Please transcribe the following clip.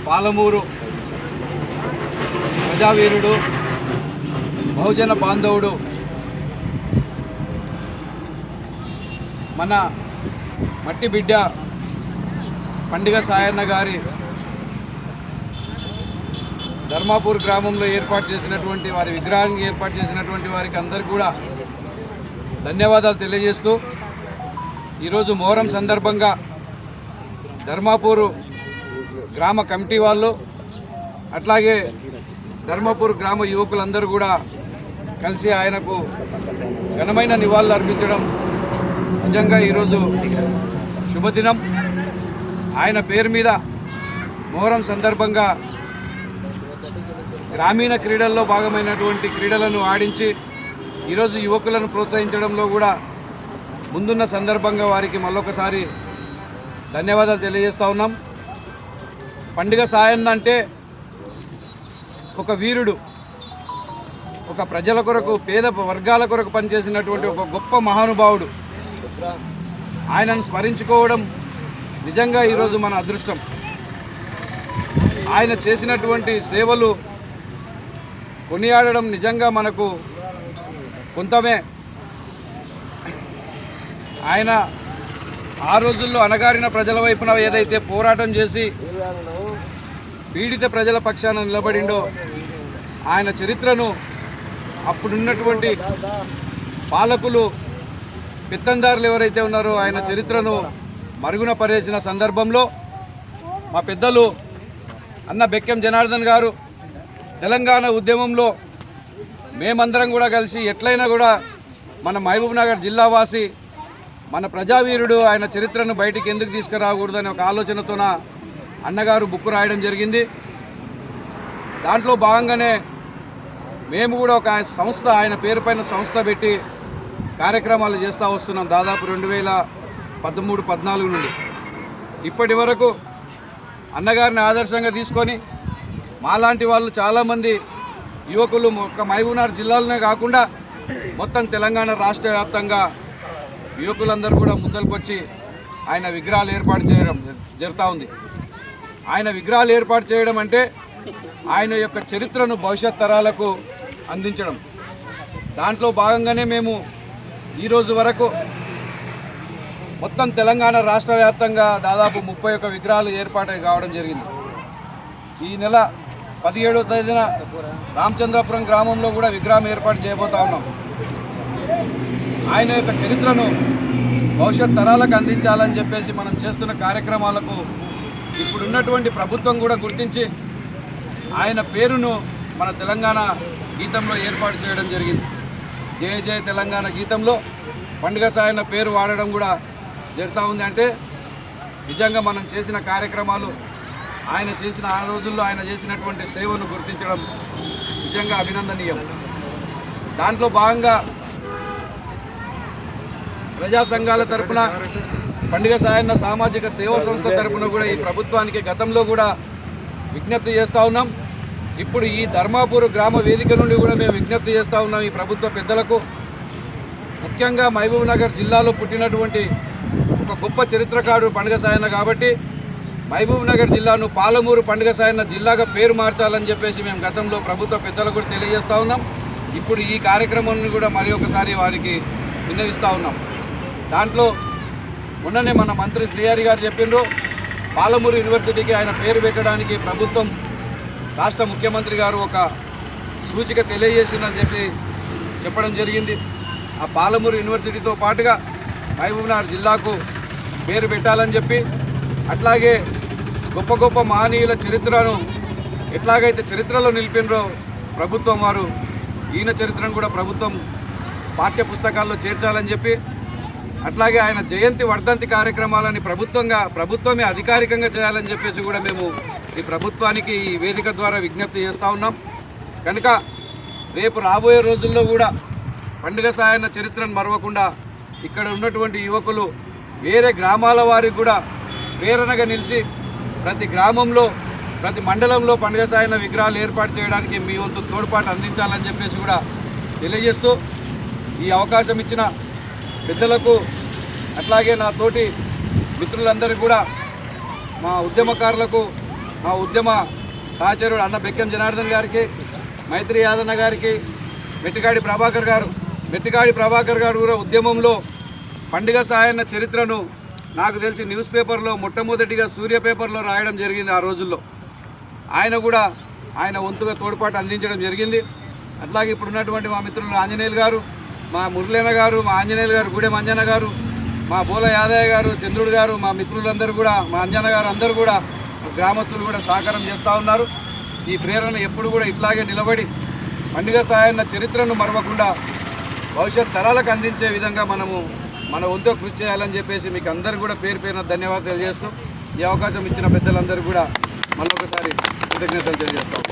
పాలమూరు ప్రజావీరుడు, బహుజన బాంధవుడు, మన మట్టి బిడ్డ పండుగ సాయన్న గారి ధర్మాపూర్ గ్రామంలో ఏర్పాటు చేసినటువంటి వారి విగ్రహాన్ని ఏర్పాటు చేసినటువంటి వారికి అందరికీ కూడా ధన్యవాదాలు తెలియజేస్తూ, ఈరోజు మొహరం సందర్భంగా ధర్మాపూర్ గ్రామ కమిటీ వాళ్ళు అట్లాగే ధర్మాపూర్ గ్రామ యువకులందరూ కూడా కలిసి ఆయనకు ఘనమైన నివాళులు అర్పించడం నిజంగా ఈరోజు శుభదినం. ఆయన పేరు మీద మొహరం సందర్భంగా గ్రామీణ క్రీడల్లో భాగమైనటువంటి క్రీడలను ఆడించి ఈరోజు యువకులను ప్రోత్సహించడంలో కూడా ముందున్న సందర్భంగా వారికి మళ్ళొకసారి ధన్యవాదాలు తెలియజేస్తూ ఉన్నాం. పండుగ సాయన్న అంటే ఒక వీరుడు, ఒక ప్రజల కొరకు, పేద వర్గాల కొరకు పనిచేసినటువంటి ఒక గొప్ప మహానుభావుడు. ఆయనను స్మరించుకోవడం నిజంగా ఈరోజు మన అదృష్టం. ఆయన చేసినటువంటి సేవలు కొనియాడడం నిజంగా మనకు కొంతమే. ఆయన ఆ రోజుల్లో అణగారిన ప్రజల వైపున ఏదైతే పోరాటం చేసి పీడిత ప్రజల పక్షాన నిలబడిండో, ఆయన చరిత్రను అప్పుడున్నటువంటి పాలకులు, పెత్తందారులు ఎవరైతే ఉన్నారో ఆయన చరిత్రను మరుగున పరేసిన సందర్భంలో మా పెద్దలు అన్న బెక్కం జనార్దన్ గారు తెలంగాణ ఉద్యమంలో మేమందరం కూడా కలిసి ఎట్లయినా కూడా మన మహబూబ్నగర్ జిల్లావాసి, మన ప్రజావీరుడు, ఆయన చరిత్రను బయటికి ఎందుకు తీసుకురాకూడదని ఒక ఆలోచనతోన అన్నగారు బుక్ రాయడం జరిగింది. దాంట్లో భాగంగానే మేము కూడా ఒక సంస్థ, ఆయన పేరు పైన సంస్థ పెట్టి కార్యక్రమాలు చేస్తూ వస్తున్నాం. దాదాపు 2013-14 నుండి ఇప్పటి వరకు అన్నగారిని ఆదర్శంగా తీసుకొని మాలాంటి వాళ్ళు చాలామంది యువకులు ఒక మహబూబ్నగర్ జిల్లాలోనే కాకుండా మొత్తం తెలంగాణ రాష్ట్ర వ్యాప్తంగా యువకులందరూ కూడా ముందరకు వచ్చి ఆయన విగ్రహాలు ఏర్పాటు చేయడం జరుగుతూ ఉంది. ఆయన విగ్రహాలు ఏర్పాటు చేయడం అంటే ఆయన యొక్క చరిత్రను భవిష్యత్ తరాలకు అందించడం. దాంట్లో భాగంగానే మేము ఈరోజు వరకు మొత్తం తెలంగాణ రాష్ట్ర వ్యాప్తంగా దాదాపు 31 విగ్రహాలు ఏర్పాటు కావడం జరిగింది. ఈ నెల 17వ తేదీన రామచంద్రపురం గ్రామంలో కూడా విగ్రహం ఏర్పాటు చేయబోతా ఉన్నాం. ఆయన యొక్క చరిత్రను భవిష్యత్ తరాలకు అందించాలని చెప్పేసి మనం చేస్తున్న కార్యక్రమాలకు ఇప్పుడున్నటువంటి ప్రభుత్వం కూడా గుర్తించి ఆయన పేరును మన తెలంగాణ గీతంలో ఏర్పాటు చేయడం జరిగింది. జయ జయ తెలంగాణ గీతంలో పండుగ సాయన్న పేరు వాడడం కూడా జరుగుతూ ఉంది. అంటే నిజంగా మనం చేసిన కార్యక్రమాలు, ఆయన చేసిన ఆ రోజుల్లో ఆయన చేసినటువంటి సేవను గుర్తించడం నిజంగా అభినందనీయం. దాంట్లో భాగంగా ప్రజా సంఘాల తరపున, పండుగ సాయన్న సామాజిక సేవా సంస్థ తరపున కూడా ఈ ప్రభుత్వానికి గతంలో కూడా విజ్ఞప్తి చేస్తూ ఉన్నాం. ఇప్పుడు ఈ ధర్మాపూర్ గ్రామ వేదిక నుండి కూడా మేము విజ్ఞప్తి చేస్తూ ఉన్నాం ఈ ప్రభుత్వ పెద్దలకు. ముఖ్యంగా మహబూబ్నగర్ జిల్లాలో పుట్టినటువంటి ఒక గొప్ప చరిత్రకారుడు పండుగ సాయన్న కాబట్టి మహబూబ్నగర్ జిల్లాను పాలమూరు పండుగ సాయన్న జిల్లాగా పేరు మార్చాలని చెప్పేసి మేము గతంలో ప్రభుత్వ పెద్దలకు కూడా తెలియజేస్తూ ఉన్నాం. ఇప్పుడు ఈ కార్యక్రమాన్ని కూడా మరి ఒకసారి వారికి విన్నవిస్తూ ఉన్నాం. దాంట్లో మొన్ననే మన మంత్రి శ్రీహరి గారు చెప్పిండ్రు, పాలమూరు యూనివర్సిటీకి ఆయన పేరు పెట్టడానికి ప్రభుత్వం, రాష్ట్ర ముఖ్యమంత్రి గారు ఒక సూచిక తెలియజేసిందని చెప్పడం జరిగింది. ఆ పాలమూరు యూనివర్సిటీతో పాటుగా మహబూబ్నగర్ జిల్లాకు పేరు పెట్టాలని చెప్పి, అట్లాగే గొప్ప గొప్ప మహనీయుల చరిత్రను ఎట్లాగైతే చరిత్రలో నిలిపినరో ప్రభుత్వం వారు, ఈయన చరిత్రను కూడా ప్రభుత్వం పాఠ్య పుస్తకాల్లో చేర్చాలని చెప్పి, అట్లాగే ఆయన జయంతి వర్ధంతి కార్యక్రమాలని ప్రభుత్వమే అధికారికంగా చేయాలని చెప్పేసి కూడా మేము ఈ ప్రభుత్వానికి ఈ వేదిక ద్వారా విజ్ఞప్తి చేస్తూ ఉన్నాం. కనుక రేపు రాబోయే రోజుల్లో కూడా పండుగ సాయన్న చరిత్రను మరవకుండా ఇక్కడ ఉన్నటువంటి యువకులు వేరే గ్రామాల వారికి కూడా ప్రేరణగా నిలిచి ప్రతి గ్రామంలో, ప్రతి మండలంలో పండుగ సాయన్న విగ్రహాలు ఏర్పాటు చేయడానికి మీ వంతు తోడ్పాటు అందించాలని చెప్పేసి కూడా తెలియజేస్తూ, ఈ అవకాశం ఇచ్చిన పెద్దలకు, అట్లాగే నా తోటి మిత్రులందరికీ కూడా, మా ఉద్యమకారులకు మా ఉద్యమ సహచరుడు అన్న బెక్కం జనార్దన్ గారికి, మైత్రి యాదన్న గారికి, మెట్టిగాడి ప్రభాకర్ గారు కూడా ఉద్యమంలో పండుగ సాయన్న చరిత్రను నాకు తెలిసి న్యూస్ పేపర్లో మొట్టమొదటిగా సూర్య పేపర్లో రాయడం జరిగింది ఆ రోజుల్లో. ఆయన వంతుగా తోడ్పాటు అందించడం జరిగింది. అట్లాగే ఇప్పుడు ఉన్నటువంటి మా మిత్రులు ఆంజనేయులు గారు, మా మురళీన గారు, మా ఆంజనేయులు గారు, గూడెం అంజన గారు, మా బోల యాదయ్య గారు, చంద్రుడు గారు, మా మిత్రులందరూ కూడా, మా అంజన గారు అందరూ కూడా, గ్రామస్తులు కూడా సహకారం చేస్తూ ఉన్నారు. ఈ ప్రేరణ ఎప్పుడు కూడా ఇట్లాగే నిలబడి పండుగ సాయన్న చరిత్రను మరవకుండా భవిష్యత్ తరాలకు అందించే విధంగా మన వంతు కృషి చేయాలని చెప్పేసి మీకు అందరూ కూడా పేరు పేరున ధన్యవాదాలు తెలియజేస్తూ ఈ అవకాశం ఇచ్చిన పెద్దలందరూ కూడా మళ్ళొకసారి కృతజ్ఞతలు తెలియజేస్తాం.